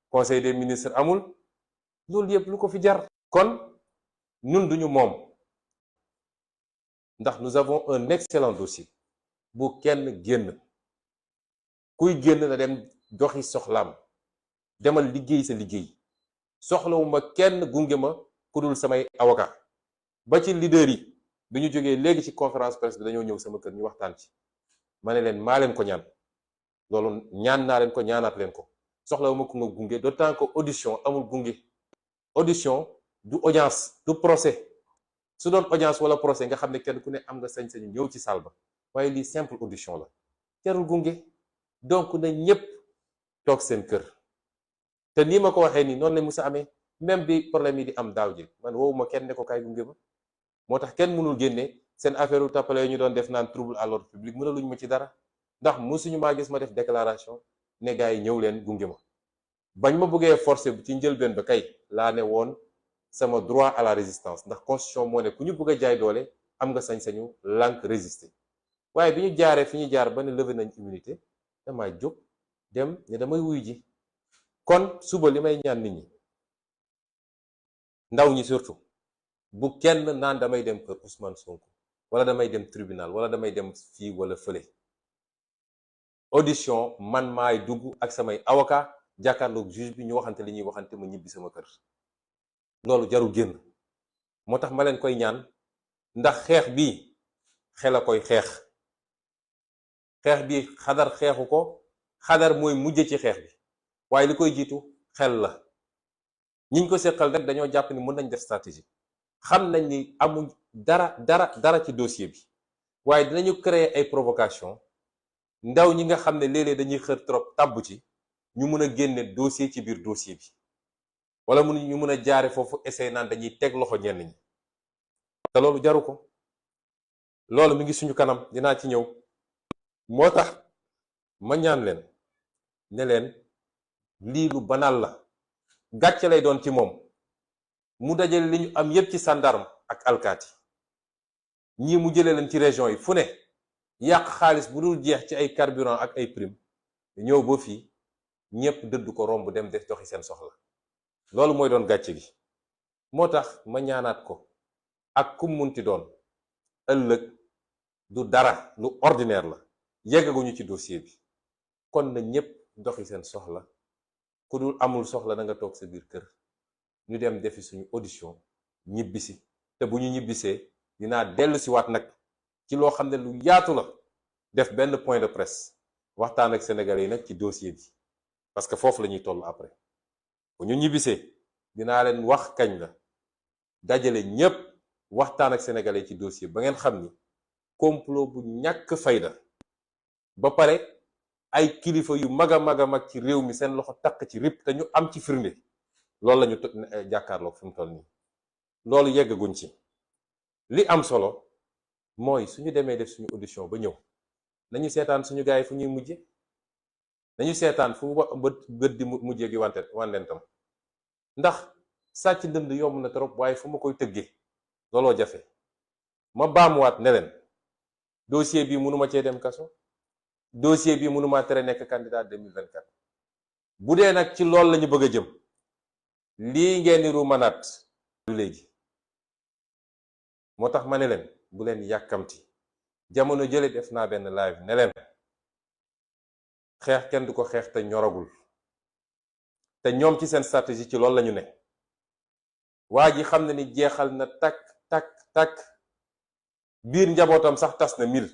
conseil des ministres amul loolu yëpp lu ko fi jar. kon ñun duñu moom ndax nous avons un excellent dossier bu kenn génn kuy génn na dem doxi soxlaam demal liggéey sa liggéey soxlawuma kenn gunge ma ku dul samay avocat ba ci leader yi bi ñu jógee léegi ci conférence presse bi dañoo ñëw sama kër ñu waxtaan ci ma ne leen maa leen ko ñaan loolu ñaan naa leen ko ñaanaat leen ko soxlawuma ku nga gunge d'autant que audition amul gunge audition du audience du procès su doon audience wala procès nga xam ne kenn ku ne am nga sañ-sañu ñëw ci salle ba waaye lii simple audition la jarul gunge donc na ñépp toog seen kër te nii ma ko waxee nii noonu la musa amee même bi problème yi di am daaw ji man woowuma kenn ne ko kaay gunge ma moo tax kenn mënul génne seen affaire u tappale ñu doon def naan trouble à l'ordre public mënaluñ ma ci dara ndax musuñu maa gis ma def déclaration ne gars yi ñëw leen gunge ma bañ ma bëggee forcer ci njëlbeen ba kay laa ne woon sama droit à la résistance ndax constitution moo ne ku ñu bëgg a jaay doole am nga sañ-sañu lànk résister waaye bi ñu jaaree fi ñu jaar ba ne levé nañ immunité damaa jóg dem ne damay wuy ji kon suba li may ñaan nit ñi ndaw ñi surtout bu kenn naan damay dem kër Ousmane Sonko wala damay dem tribunal wala damay dem fii wala fële audition man maay dugg ak samay avocat jàkkaarloog juge bi ñu waxante li ñuy waxante ma ñibbi sama kër loolu jarul génn moo tax ma leen koy ñaan ndax xeex bi xel a koy xeex bi xadar xeexu ko xadar mooy mujje ci xeex bi waaye li koy jiitu xel la ñiñ ko seqal rek dañoo jàpp ni mën nañ def stratégie xam nañ ni amuñ dara ci dossier bi waaye dinañu créer ay provocation ndaw ñi nga xam ne léeg-léeg dañuy xër trop tàbb ci ñu mën a génne dossier ci biir dossier bi wala ñu mën a jaare foofu essayer naan dañuy teg loxo ñenn ñi te loolu jaru ko loolu mi ngi suñu kanam dinaa ci ñëw moo tax ma ñaan leen ne leen lii lu banal la gàcce lay doon ci moom mu dajale li ñu am yépp ci sandarme ak alkaati ñii mu jëlee leen ci région yi fu ne yàq xaalis bu dul jeex ci ay carburant ak ay prime ñëw ba fii ñépp dëdd ko romb dem def doxi seen soxla loolu mooy doon gàcce gi moo tax ma ñaanaat ko ak kum munti doon ëllëg du dara lu ordinaire la yeggaguñu ci dossier bi kon na ñépp doxi seen soxla ku dul amul soxla na nga toog sa biir kër ñu dem defi suñu audition ñibbisi te bu ñu ñibbisee dinaa dellu si waat nag ci loo xam ne lu yaatu la def benn point de presse waxtaan ak sénégalais yi nag ci dossier bi parce que foofu la ñuy toll après bu ñu ñibbisee dinaa leen wax kañ la dajale ñépp waxtaan ak sénégalais ci dossier ba ngeen xam ni complot bu ñàkk fayda ba pare ay kilifa yu mag a mag ci réew mi seen loxo takk ci rip te ñu am ci firnde loolu la ñu jàkkaarloog fi mu toll nii loolu yeggaguñ ci li am solo mooy suñu demee def suñu audition ba ñëw nañu seetaan suñu gars yi fu ñuy mujje nañu seetaan fu bët di mujjee gi wandentam ndax sàcc ndënd yomb na trop waaye fu ma koy tëggee looloo jafe ma baamuwaat ne leen dossier bi mënuma cee dem kaso dossier bi mënuma tere nekk candidat 2024 bu dee nag ci loolu lañu bëgg a jëm lii ngeen di ruumanaat du léegi moo tax ma ne leen bu leen yàkkamti jamono jële def naa benn live ne leen xeex kenn du ko xeex te ñoragul te ñoom ci seen stratégie ci loolu lañu ne waa ji xam na ni jeexal na takk biir njabootam sax tas na mil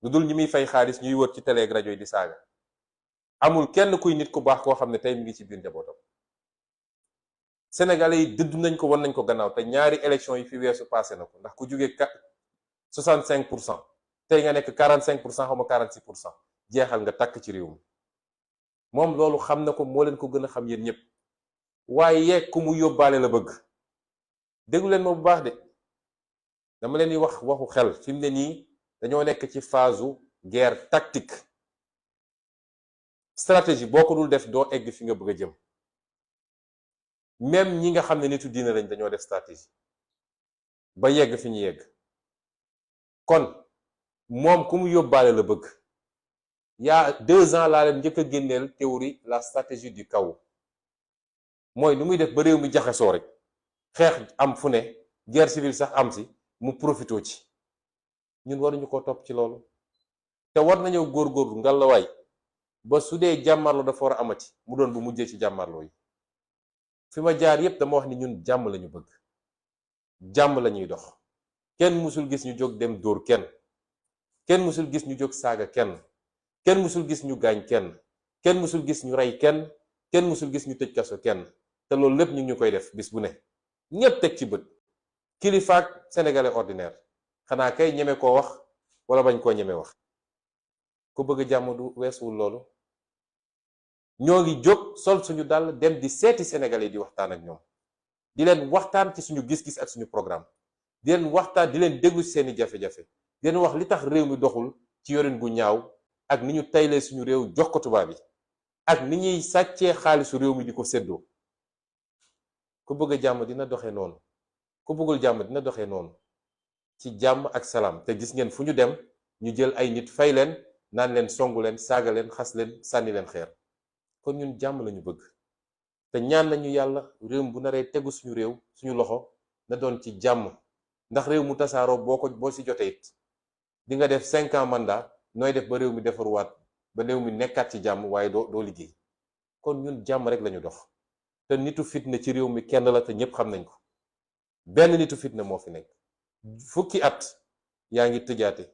lu dul ñi muy fay xaalis ñuy wër ci télé ak rajo yi di saaga amul kenn kuy nit ku baax koo xam ne tey mi ngi ci biir njabootam sénégalais yi dëdd nañ ko won nañ ko gannaaw te ñaari élection yi fi weesu passé na ko ndax ku jógee 65% tey nga nekk 45% xaw ma 46% jeexal nga takk ci réew mi moom loolu xam na ko moo leen ko gën a xam yéen ñëpp waaye ku mu yóbbaale la bëgg déglu leen ma bu baax de dama leen di wax waxu xel fi mu ne nii dañoo nekk ci phase guerre tactique stratégie boo ko dul def doo egg fi nga bëgg a jëm même ñi nga xam ne nitu diine lañ dañoo def stratégie ba yegg fi ñu yegg kon moom ku mu yóbbaale la bëgg il y a 2 ans laa leen njëkk a génneel théorie la stratégie du chaos mooy nu muy def ba réew mi jaxasoo rek xeex am fu ne guerre civile sax am si mu profitoo ci. ñun waruñu ko topp ci loolu te war nañoo góorgóorlu ngalawaay ba su dee jàmmarloo dafa war a amati mu doon bu mujjee ci jàmmarloo yi. fi ma jaar yépp dama wax ni ñun jàmm lañu bëgg, jàmm lañuy dox. kenn mësul gis ñu jóg dem dóor kenn mësul gis ñu jóg saaga kenn mësul gis ñu gaañ kenn mësul gis ñu rey kenn mësul gis ñu tëj kaso kenn. te loolu lépp ñu ngi koy def bis bu ne ñépp teg ci bët. kilifaak sénégalais ordinaire xanaa kay ñeme koo wax wala bañ koo ñeme wax. ku bëgg jàmm du weesuwul loolu. ñoo ngi jóg sol suñu dàll dem di seeti sénégalais di waxtaan ak ñoom, di leen waxtaan ci suñu gis-gis ak suñu programme, di leen waxtaan, di leen déglu seeni jafe-jafe, di leen wax li tax réew mi doxul ci yorin gu ñaaw ak ni ñu taylee suñu réew jox ko tubaab yi ak ni ñuy sàccee xaalisu réew mi di ko séddoo. ku bëgg jàmm dina doxee noonu, ku bëggul jàmm dina doxee noonu ci jàmm ak salaam. te gis ngeen fu ñu dem ñu jël ay nit fay leen naan leen songu leen saaga leen xas leen sànni leen xeer. kon ñun jàmm lañu bëgg te ñaan nañu yàlla réew bu naree tegu suñu réew suñu loxo na doon ci jàmm, ndax réew mu tasaaroo boo ci jotee it di nga def 5 ans mandat nooy def ba réew mi defaruwaat ba réew mi nekkaat ci jàmm waaye doo liggéey. kon ñun jàmm rek lañu dox te nitu fitna ci réew mi kenn la te ñépp xam nañ ko. benn nitu fitna moo fi nekk fukki at yaa ngi tëjaate,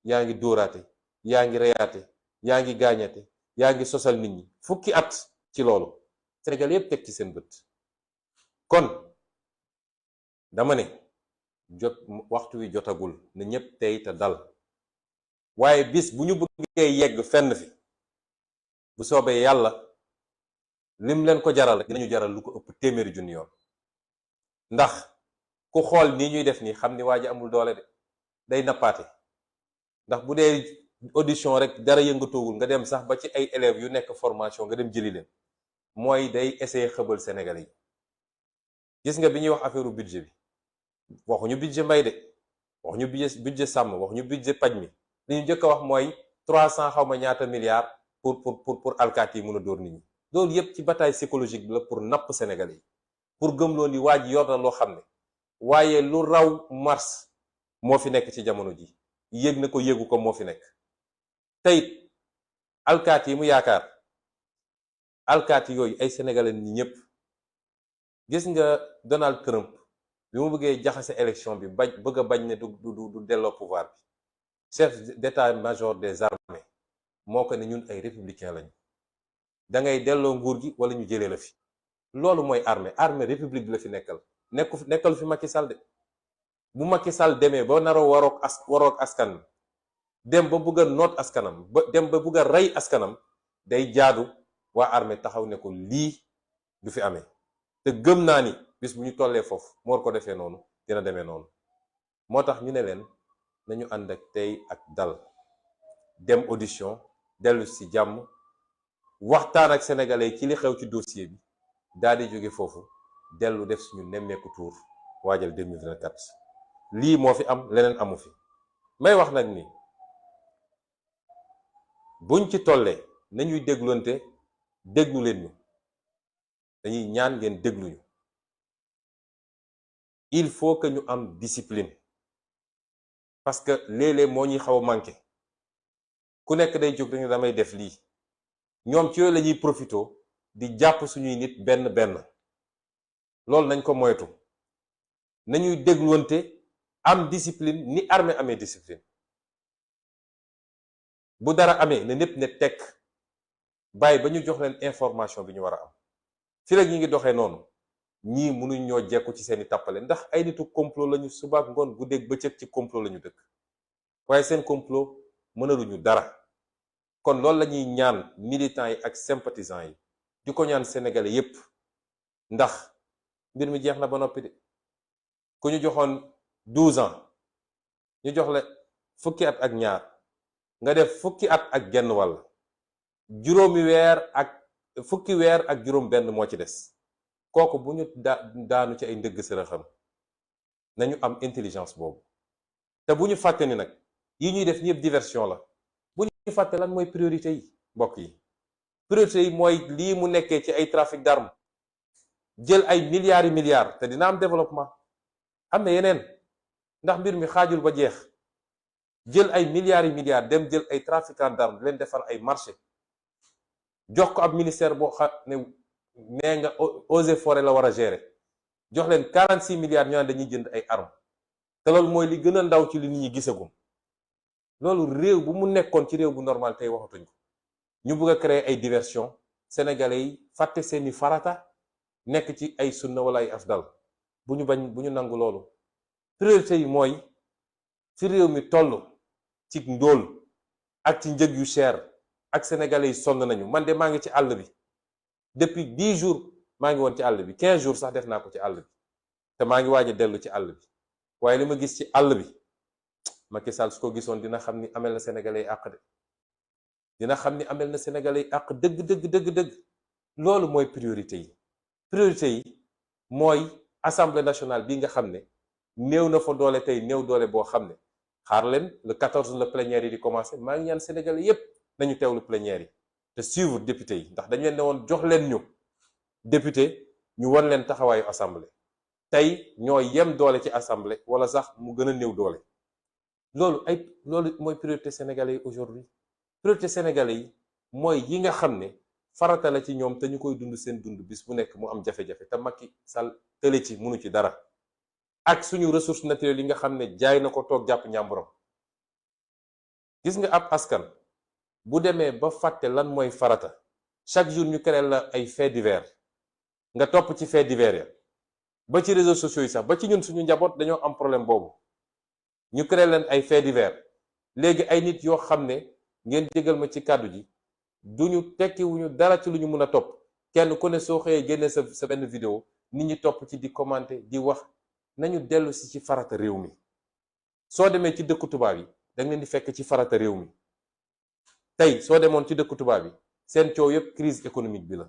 yaa ngi dóoraate, yaa ngi reyaate, yaa ngi gaañate, yaa ngi sosal nit ñi fukki at ci loolu. Sénégal yépp teg ci seen bët. kon dama ne waxtu wi jotagul na ñépp tey te dal. waaye bis bu ñu bëggee yegg fenn fi bu soobee yàlla lim leen ko jaral rek dinañu jaral lu ko ëpp téeméeri junni yoon. ndax ku xool nii ñuy def nii xam ni waa ji amul doole de, day nappaate. ndax bu dee audition rek dara yëngatoogul nga dem sax ba ci ay élèves yu nekk formation nga dem jëli leen, mooy day essayer xëbal Sénégalais yi. gis nga bi ñuy wax affaire budget bi waxuñu budget mbay de, waxuñu budget sàmm, waxuñu budget paj mi. li ñu njëkk a wax mooy 300 xaw ma ñaata milliards pour alkaati yi mun a dóor nit ñi. loolu yépp ci bataille psychologique bi la pour napp Sénégalais yi, pour gëmloo ni waa ji yor na loo xam ne waaye lu raw mars moo fi nekk ci jamono ji. yëg na ko yëgu ko moo fi nekk. teyit alkaati yi mu yaakaar, alkaati yooyu ay sénégalais ñi ñëpp. gis nga Donald Trump bi mu bëggee jaxase élection bi bëgg a bañ ne du delloo pouvoir bi, chef d'état-major des armées moo ko ne ñun ay républicain lañu, da ngay delloo nguur gi wala ñu jëlee la fi. loolu mooy armée république bi la fi nekkal fi Macky Sall de. bu Macky Sall demee ba naroo waroog askan dem ba bëgg a noot askanam dem ba bëgg a rey askanam, day jaadu waa armée taxaw ne ko lii du fi amee. te gëm naa ni bis bu ñu tollee foofu mu war ko defee noonu dina demee noonu. moo tax ñu ne leen nañu ànd ak tey ak dal, dem audition dellu ci jàmm, waxtaan ak sénégalais ci li xew ci dossier bi, daal di jóge foofu dellu def suñu nemmeeku tour waajal 2024. lii moo fi am, leneen amu fi. may wax nag ni buñ ci tollee nañuy déglonte, déglu leen ñu, dañuy ñaan ngeen dégluñu. il faut que ñu am discipline parce que léeg-léeg moo ñuy xaw a manqué. ku nekk day jóg dañu damay def lii, ñoom ci yooyu la ñuy profito di jàpp suñuy nit benn benn. loolu nañ ko moytu, nañuy dégluwante, am discipline ni armée amee discipline. bu dara amee na ñépp ne tekk bàyyi ba ñu jox leen information bi ñu war a am. fi rek ñi ngi doxee noonu ñii mënuñ ñoo jekku ci seeni tàppale, ndax ay nitu complot lañu, subaak ngoon guddeeg bëccëg ci complot lañu dëkk, waaye seen complot mënaluñu dara. kon loolu lañuy ñaan militants yi ak sympathisants yi, di ko ñaan sénégalais yépp, ndax mbir mi jeex na ba noppi de. ku ñu joxoon 12 ans ñu jox la fukki at ak ñaar nga def fukki at ak genn wàll, fukki weer ak juróom benn moo ci des. kooku bu ñu daanu ci ay ndëgg sërëxam, nañu am intelligence boobu. te bu ñu fàtte ni nag yi ñuy def ñëpp diversion la. bu ñu fàtte lan mooy priorité yi mbokk yi. priorité yi mooy lii mu nekkee ci ay trafic d'armes jël ay milliards yi milliards te dina am développement. am na yeneen ndax mbir mi xaajul ba jeex. jël ay milliards yi milliards dem jël ay trafiquants d'armes leen defar ay marché jox ko ab ministère boo xam ne nee nga eaux et forêts la war a gérer jox leen 46 milliards ñu naan dañuy jënd ay armes te loolu mooy li gën a ndaw ci li nit ñi gisagum. loolu réew bu mu nekkoon ci réew bu normal tey waxatuñ ko. ñu bëgg a créer ay diversion sénégalais yi fàtte seeni farata nekk ci ay sunna wala ay afdal. bu ñu nangu loolu. priorité yi mooy fi réew mi toll ci ndóol ak ci njëg yu cher ak sénégalais yi sonn nañu. man de maa ngi ci àll bi depuis 10 jours maa ngi woon ci àll bi 15 jours sax def naa ko ci àll bi te maa ngi waaj a dellu ci àll bi waaye li ma gis ci àll bi Macky Sall su ko gisoon dina xam ni amel na sénégalais yi àq de. dina xam ni amel na sénégalais yi àq dëgg. loolu mooy priorité yi. priorité yi mooy assemblée nationale bi nga xam ne néew na fa doole tey néew doole boo xam ne xaar leen le 14 la plénière yi di commencé maa ngi ñaan sénégalais yépp nañu teewlu plénière yi te suivre député yi ndax dañ leen ne woon jox leen ñu député ñu won leen taxawaayu assemblée. tey ñoo yem doole ci assemblée wala sax mu gën a néew doole. loolu mooy priorité sénégalais yi aujourd'hui. priorité sénégalais yi mooy yi nga xam ne farata la ci ñoom te ñu koy dund seen dund bis bu nekk mu am jafe-jafe te Macky Sall tële ci mënu ci dara. ak suñu ressources naturelles yi nga xam ne jaay na ko toog jàpp ñàmburam. gis nga ab askan bu demee ba fàtte lan mooy farata chaque jour ñu créé la ay faits divers nga topp ci faits divers ya ba ci réseaux sociaux yi sax ba ci ñun suñu njaboot dañoo am problème boobu. ñu créé leen ay faits divers léegi ay nit yoo xam ne ngeen jégal ma ci kàddu ji duñu tekkiwuñu dara ci lu ñu mën a topp. kenn ku ne soo xëyee génne sa benn vidéo nit ñi topp ci di commenter di wax. nañu dellu si ci farata réew mi. soo demee ci dëkku tubaab yi da nga leen di fekk ci farata réew mi. tey soo demoon ci dëkku tubaab yi seen coow yëpp crise économique bi la.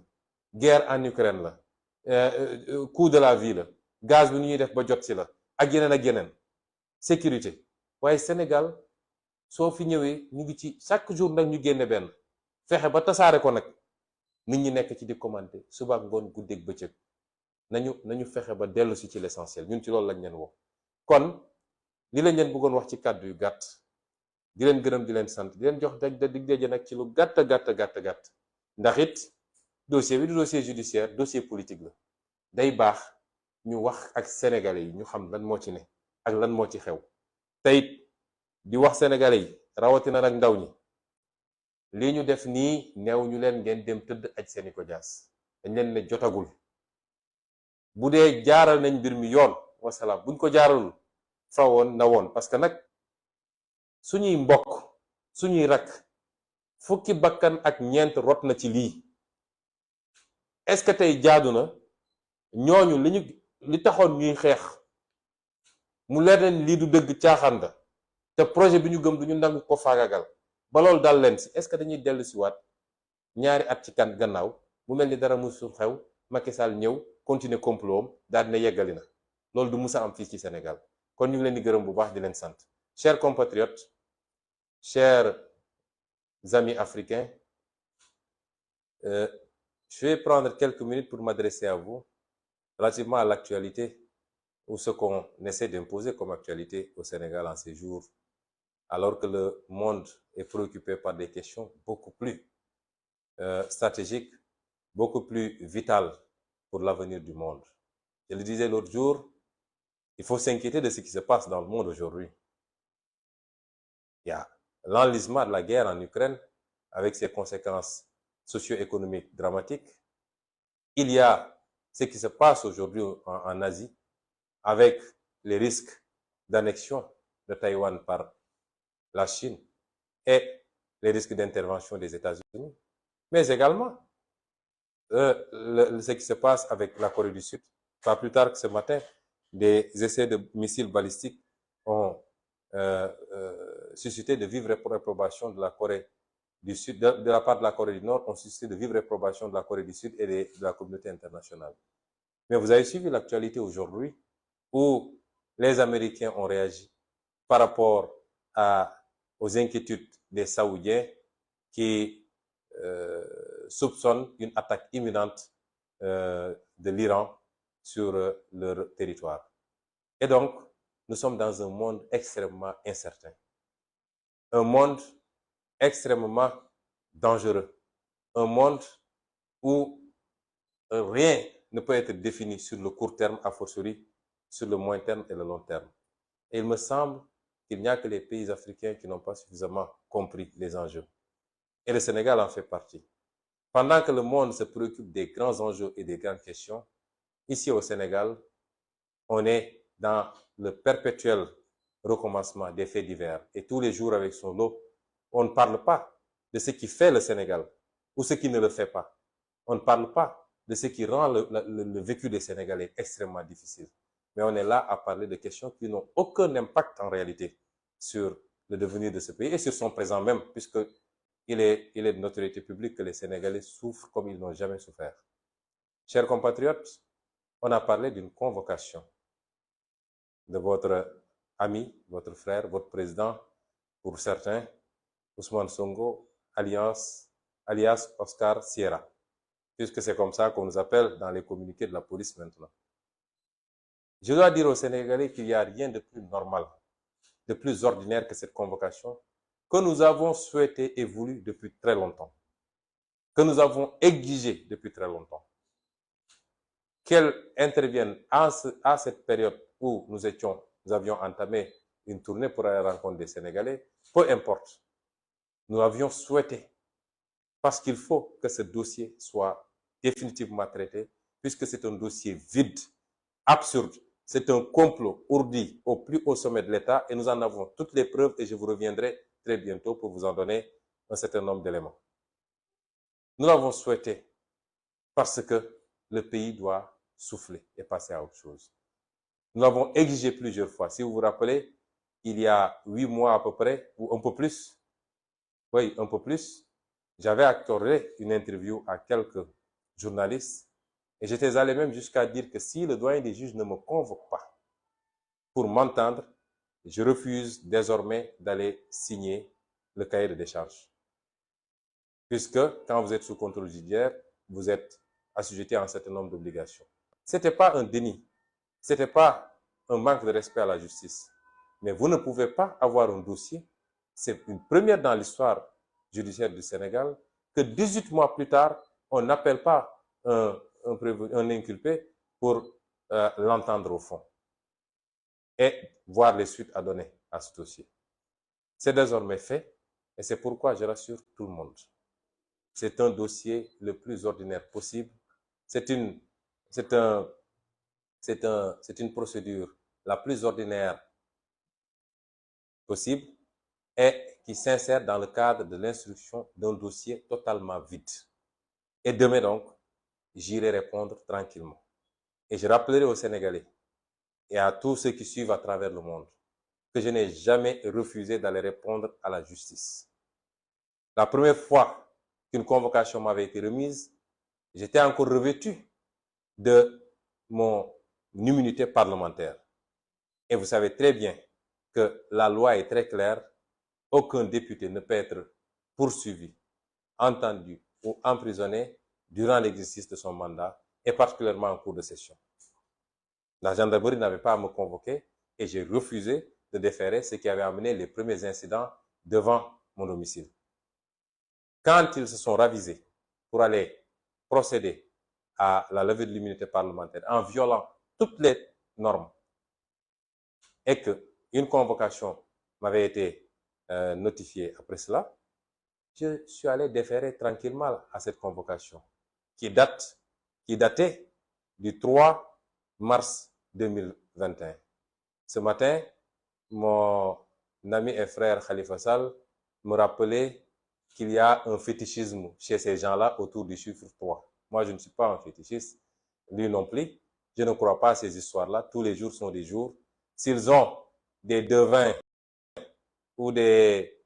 guerre en Ukraine la. coût de la vie la. gaz bi nu ñuy def ba jot si la. ak yeneen. sécurité. waaye Sénégal soo fi ñëwee ñu ngi ci chaque jour nag ñu génne benn. fexe ba tasaare ko nag. nit ñi nekk ci di commenter suba ak ngoon guddeeg bëccëg. nañu fexe ba dellu si ci l'essentiel ñun ci loolu lañ leen wax. kon li lañ leen bëggoon wax ci kàddu yu gàtt di leen gërëm di leen sant di leen jox dig daje nag ci lu gàtt ndax it dossier bi du dossier judiciaire dossier politique la. day baax ñu wax ak sénégalais yi ñu xam lan moo ci ne ak lan moo ci xew. te it di wax sénégalais yi rawatina nag ndaw ñi lii ñu def nii neew ñu leen ngeen dem tëdd aj seeni ko jaas dañ leen ne jotagul. bu dee jaaral nañ mbir mi yoon wasalaam buñ ko jaaralul fa woon na woon parce que nag suñuy mbokk suñuy rakk fukki bakkan ak ñeent rot na ci lii. est-ce que tey jaadu na ñooñu li taxoon ñuy xeex mu leer leen lii du dëgg caaxaan la te projet bi ñu gëm du ñu nangu ko faagagal ba loolu dal leen si est-ce que dañuy dellu si waat ñaari at ci kan gannaaw mu mel ni dara musul xew Macky Sall ñëw continuer complot am daal dina yeggali na loolu du musa am fii ci Sénégal. kon ñu ngi leen di gërëm bu baax di leen sant. chers compatriotes, chers amis africains, je vais prendre quelques minutes pour m'adresser à vous relativement à l'actualité ou ce qu'on essaie d'imposer comme actualité au Sénégal en ces jours, alors que le monde est préoccupé par des questions beaucoup plus stratégiques, beaucoup plus vitales pour l'avenir du monde. Je le disais l'autre jour, il faut s'inquiéter de ce qui se passe dans le monde aujourd'hui. Il y a l'enlisement de la guerre en Ukraine avec ses conséquences socio-économiques dramatiques. Il y a ce qui se passe aujourd'hui en Asie avec les risques d'annexion de Taïwan par la Chine et les risques d'intervention des États-Unis. Mais également ce qui se passe avec la Corée du Sud. Pas plus tard que ce matin, des essais de missiles balistiques ont suscité de vives réprobations de la Corée du Sud, de la part de la Corée du Nord, ont suscité de vives réprobations de la Corée du Sud et de la communauté internationale. Mais vous avez suivi l'actualité aujourd'hui où les Américains ont réagi par rapport aux inquiétudes des Saoudiens qui soupçonnent une attaque imminente de l'Iran sur leur territoire. Et donc, nous sommes dans un monde extrêmement incertain, un monde extrêmement dangereux, un monde où rien ne peut être défini sur le court terme, a fortiori sur le moyen terme et le long terme. Et il me semble qu'il n'y a que les pays africains qui n'ont pas suffisamment compris les enjeux. Et le Sénégal en fait partie. Pendant que le monde se préoccupe des grands enjeux et des grandes questions, ici au Sénégal, on est dans le perpétuel recommencement des faits divers. Et tous les jours avec son lot, on ne parle pas de ce qui fait le Sénégal ou ce qui ne le fait pas. On ne parle pas de ce qui rend le vécu des Sénégalais extrêmement difficile. Mais on est là à parler de questions qui n'ont aucun impact en réalité sur le devenir de ce pays et sur son présent même, puisqu'il est de notoriété publique que les Sénégalais souffrent comme ils n'ont jamais souffert. Chers compatriotes, on a parlé d'une convocation de votre ami, votre frère, votre président, pour certains, Ousmane Sonko, alias Oscar Sierra, puisque c'est comme ça qu'on nous appelle dans les communiqués de la police maintenant. Je dois dire aux Sénégalais qu'il n'y a rien de plus normal, de plus ordinaire que cette convocation, que nous avons souhaité et voulu depuis très longtemps, que nous avons exigé depuis très longtemps. Qu'elle intervienne à cette période où nous avions entamé une tournée pour aller à la rencontre des Sénégalais, peu importe. Nous avions souhaité, parce qu'il faut que ce dossier soit définitivement traité, puisque c'est un dossier vide, absurde. C'est un complot ourdi au plus haut sommet de l'État et nous en avons toutes les preuves et je vous reviendrai très bientôt pour vous en donner un certain nombre d'éléments. Nous l'avons souhaité parce que le pays doit souffler et passer à autre chose. Nous l'avons exigé plusieurs fois. Si vous vous rappelez, il y a 8 mois à peu près, ou un peu plus, oui, un peu plus, j'avais accordé une interview à quelques journalistes et j'étais allé même jusqu'à dire que si le doyen des juges ne me convoque pas pour m'entendre, je refuse désormais d'aller signer le cahier de décharge. Puisque quand vous êtes sous contrôle judiciaire, vous êtes assujetti à un certain nombre d'obligations. Ce n'était pas un déni, ce n'était pas un manque de respect à la justice. Mais vous ne pouvez pas avoir un dossier, c'est une première dans l'histoire judiciaire du Sénégal, que 18 mois plus tard, on n'appelle pas un inculpé pour l'entendre au fond et voir les suites à donner à ce dossier. C'est désormais fait et c'est pourquoi je rassure tout le monde. C'est un dossier le plus ordinaire possible. C'est une procédure la plus ordinaire possible et qui s'insère dans le cadre de l'instruction d'un dossier totalement vide. Et demain donc, j'irai répondre tranquillement. Et je rappellerai aux Sénégalais et à tous ceux qui suivent à travers le monde que je n'ai jamais refusé d'aller répondre à la justice. La première fois qu'une convocation m'avait été remise, j'étais encore revêtu de mon immunité parlementaire. Et vous savez très bien que la loi est très claire. Aucun député ne peut être poursuivi, entendu ou emprisonné durant l'exercice de son mandat et particulièrement en cours de session. La gendarmerie n'avait pas à me convoquer et j'ai refusé de déférer ce qui avait amené les premiers incidents devant mon domicile. Quand ils se sont ravisés pour aller procéder à la levée de l'immunité parlementaire en violant toutes les normes et qu'une convocation m'avait été notifiée après cela, je suis allé déférer tranquillement à cette convocation qui datait du 3 mars 2021. Ce matin, mon ami et frère Khalifa Sall me rappelait qu'il y a un fétichisme chez ces gens-là autour du chiffre 3. Moi, je ne suis pas un fétichiste, lui non plus. Je ne crois pas à ces histoires-là. Tous les jours sont des jours. S'ils ont des devins ou des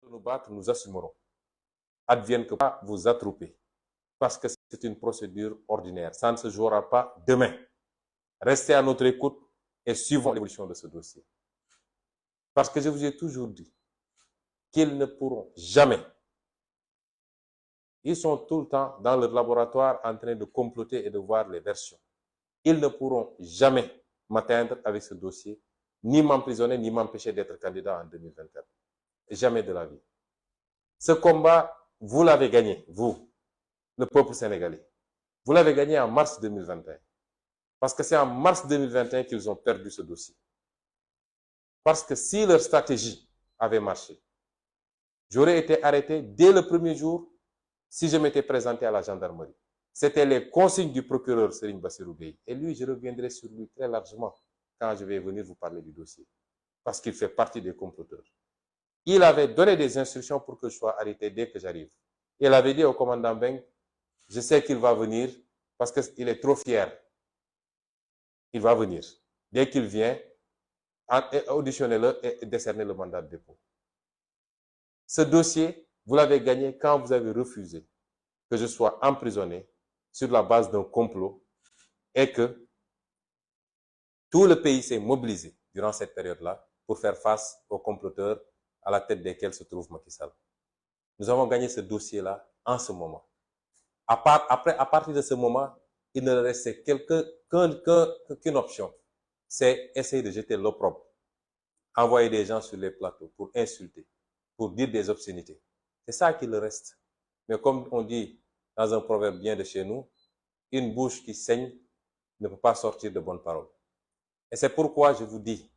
nous battre, nous assumerons. Advienne que pas vous attroupez. Parce que c'est une procédure ordinaire. Ça ne se jouera pas demain. Restez à notre écoute et suivons l'évolution de ce dossier. Parce que je vous ai toujours dit qu'ils ne pourront jamais. Ils sont tout le temps dans leur laboratoire en train de comploter et de voir les versions. Ils ne pourront jamais m'atteindre avec ce dossier, ni m'emprisonner, ni m'empêcher d'être candidat en 2024. Jamais de la vie. Ce combat, vous l'avez gagné, vous, le peuple sénégalais. Vous l'avez gagné en mars 2021. Parce que c'est en mars 2021 qu'ils ont perdu ce dossier. Parce que si leur stratégie avait marché, j'aurais été arrêté dès le premier jour si je m'étais présenté à la gendarmerie. C'était les consignes du procureur Serigne Bassirou Gueye. Et lui, je reviendrai sur lui très largement quand je vais venir vous parler du dossier. Parce qu'il fait partie des comploteurs. Il avait donné des instructions pour que je sois arrêté dès que j'arrive. Il avait dit au commandant Beng, je sais qu'il va venir parce qu'il est trop fier. Il va venir. Dès qu'il vient, auditionnez-le et décernez le mandat de dépôt. Ce dossier, vous l'avez gagné quand vous avez refusé que je sois emprisonné sur la base d'un complot et que tout le pays s'est mobilisé durant cette période-là pour faire face aux comploteurs à la tête desquels se trouve Macky Sall. Nous avons gagné ce dossier-là en ce moment. À partir de ce moment, il ne restait qu'une option. C'est essayer de jeter l'opprobre. Envoyer des gens sur les plateaux pour insulter, pour dire des obscénités. C'est ça qu'il reste. Mais comme on dit dans un proverbe bien de chez nous, une bouche qui saigne ne peut pas sortir de bonnes paroles. Et c'est pourquoi je vous dis,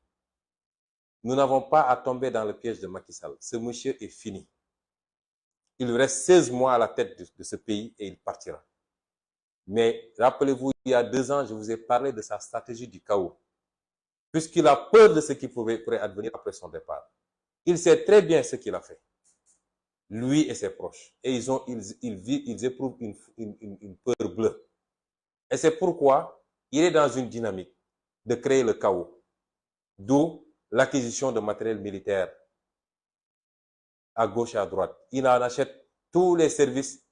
nous n'avons pas à tomber dans le piège de Macky Sall. Ce monsieur est fini. Il lui reste 16 mois à la tête de ce pays et il partira. Mais rappelez-vous, il y a 2 ans, je vous ai parlé de sa stratégie du chaos. Puisqu'il a peur de ce qui pourrait advenir après son départ. Il sait très bien ce qu'il a fait. Lui et ses proches. Et ils éprouvent une peur bleue. Et c'est pourquoi il est dans une dynamique de créer le chaos. D'où l'acquisition de matériel militaire à gauche et à droite. Il en achète tous les services.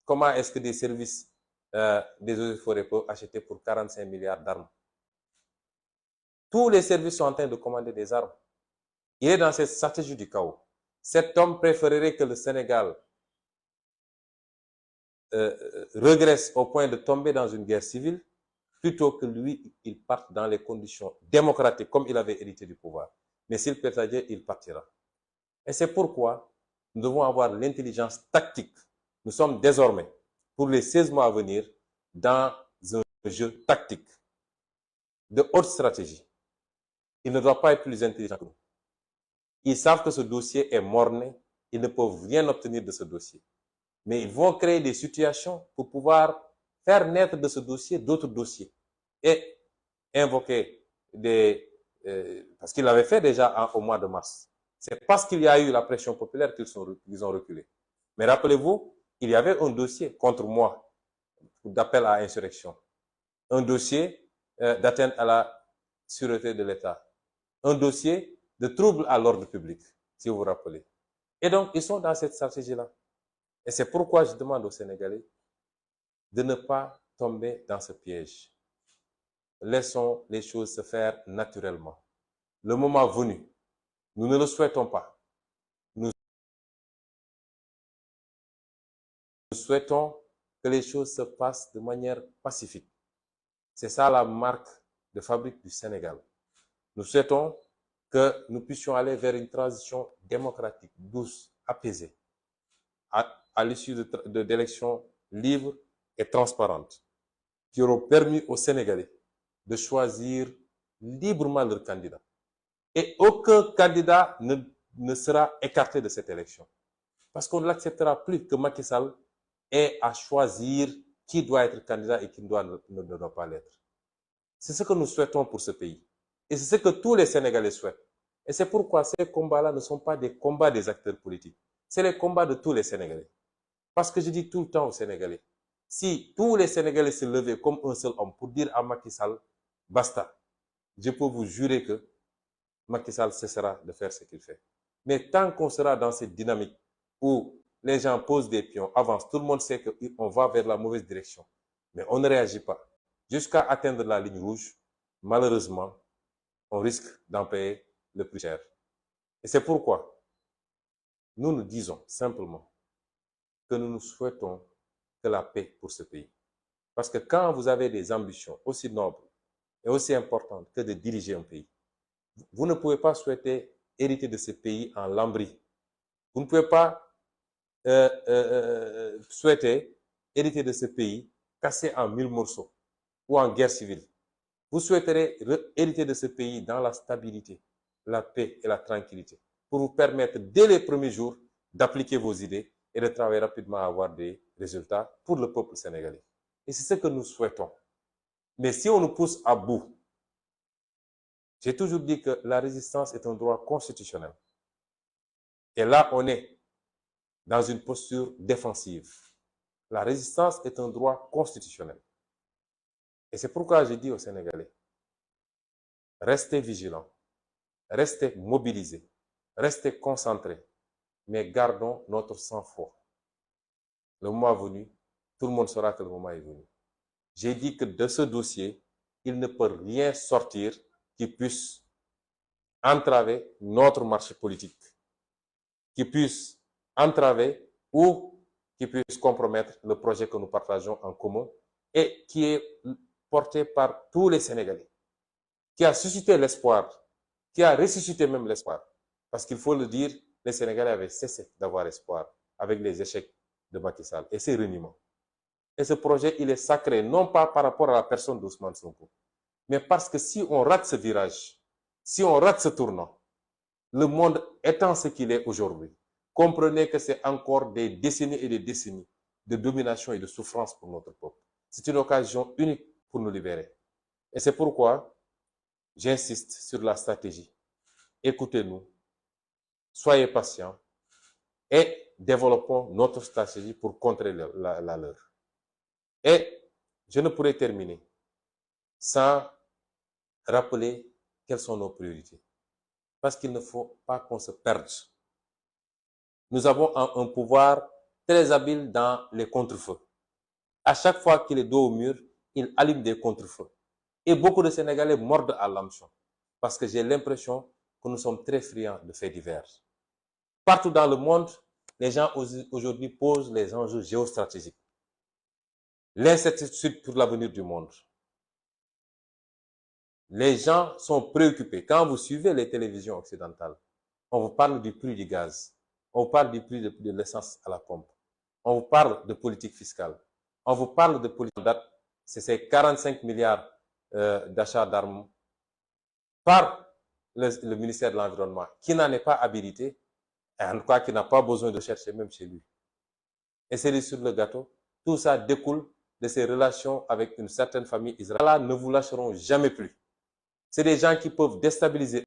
Comment est-ce que des services des eaux et forêts peuvent acheter pour 45 milliards d'armes? Tous les services sont en train de commander des armes. Il est dans cette stratégie du chaos. Cet homme préférerait que le Sénégal regresse au point de tomber dans une guerre civile plutôt que lui, il parte dans les conditions démocratiques comme il avait hérité du pouvoir. Mais s'il plaît à Dieu, il partira. Et c'est pourquoi nous devons avoir l'intelligence tactique. Nous sommes désormais, pour les 16 mois à venir, dans un jeu tactique de haute stratégie. Il ne doit pas être plus intelligent que nous. Ils savent que ce dossier est mort-né. Ils ne peuvent rien obtenir de ce dossier. Mais ils vont créer des situations pour pouvoir faire naître de ce dossier d'autres dossiers. Et invoquer parce qu'ils l'avaient fait déjà au mois de mars. C'est parce qu'il y a eu la pression populaire qu'ils ont reculé. Mais rappelez-vous, il y avait un dossier contre moi d'appel à insurrection. Un dossier d'atteinte à la sûreté de l'État. Un dossier de trouble à l'ordre public, si vous vous rappelez. Et donc, ils sont dans cette stratégie-là. Et c'est pourquoi je demande aux Sénégalais de ne pas tomber dans ce piège. Laissons les choses se faire naturellement. Le moment venu, nous ne le souhaitons pas. Nous souhaitons que les choses se passent de manière pacifique. C'est ça la marque de fabrique du Sénégal. Nous souhaitons que nous puissions aller vers une transition démocratique, douce, apaisée, à l'issue d'élections libres et transparentes, qui auront permis aux Sénégalais de choisir librement leur candidat. Et aucun candidat ne sera écarté de cette élection. Parce qu'on ne l'acceptera plus que Macky Sall ait à choisir qui doit être candidat et qui ne doit pas l'être. C'est ce que nous souhaitons pour ce pays. Et c'est ce que tous les Sénégalais souhaitent. Et c'est pourquoi ces combats-là ne sont pas des combats des acteurs politiques. C'est les combats de tous les Sénégalais. Parce que je dis tout le temps aux Sénégalais, si tous les Sénégalais se levaient comme un seul homme pour dire à Macky Sall, basta, je peux vous jurer que Macky Sall cessera de faire ce qu'il fait. Mais tant qu'on sera dans cette dynamique où les gens posent des pions, avancent, tout le monde sait qu'on va vers la mauvaise direction, mais on ne réagit pas jusqu'à atteindre la ligne rouge, malheureusement, on risque d'en payer le plus cher. Et c'est pourquoi nous nous disons simplement que nous nous souhaitons que la paix pour ce pays. Parce que quand vous avez des ambitions aussi nobles et aussi importantes que de diriger un pays, vous ne pouvez pas souhaiter hériter de ce pays en lambris. Vous ne pouvez pas souhaiter hériter de ce pays cassé en 1000 morceaux ou en guerre civile. Vous souhaiterez hériter de ce pays dans la stabilité, la paix et la tranquillité pour vous permettre dès les premiers jours d'appliquer vos idées et de travailler rapidement à avoir des résultats pour le peuple sénégalais. Et c'est ce que nous souhaitons. Mais si on nous pousse à bout, j'ai toujours dit que la résistance est un droit constitutionnel. Et là, on est dans une posture défensive. La résistance est un droit constitutionnel. Et c'est pourquoi j'ai dit aux Sénégalais, restez vigilants, restez mobilisés, restez concentrés, mais gardons notre sang-froid. Le moment venu, tout le monde saura que le moment est venu. J'ai dit que de ce dossier, il ne peut rien sortir qui puisse entraver notre marché politique, qui puisse entraver ou qui puisse compromettre le projet que nous partageons en commun et qui est porté par tous les Sénégalais, qui a suscité l'espoir, qui a ressuscité même l'espoir. Parce qu'il faut le dire, les Sénégalais avaient cessé d'avoir espoir avec les échecs de Macky Sall et ses reniements. Et ce projet, il est sacré, non pas par rapport à la personne d'Ousmane Sonko, mais parce que si on rate ce virage, si on rate ce tournant, le monde étant ce qu'il est aujourd'hui, comprenez que c'est encore des décennies et des décennies de domination et de souffrance pour notre peuple. C'est une occasion unique pour nous libérer. Et c'est pourquoi j'insiste sur la stratégie. Écoutez-nous, soyez patients et développons notre stratégie pour contrer la leur. Et je ne pourrais terminer sans rappeler quelles sont nos priorités. Parce qu'il ne faut pas qu'on se perde. Nous avons un pouvoir très habile dans les contre-feux. À chaque fois qu'il est dos au mur, il allume des contre-feux. Et beaucoup de Sénégalais mordent à l'hameçon. Parce que j'ai l'impression que nous sommes très friands de faits divers. Partout dans le monde, les gens aujourd'hui posent les enjeux géostratégiques. L'incertitude pour l'avenir du monde. Les gens sont préoccupés. Quand vous suivez les télévisions occidentales, on vous parle du prix du gaz, on vous parle du prix de l'essence à la pompe, on vous parle de politique fiscale, on vous parle de politique date, c'est ces 45 milliards d'achats d'armes par le ministère de l'Environnement, qui n'en est pas habilité, et en tout cas qui n'a pas besoin de chercher même chez lui. Et c'est sur le gâteau, tout ça découle de ses relations avec une certaine famille israélienne. Là, ne vous lâcheront jamais plus. C'est des gens qui peuvent déstabiliser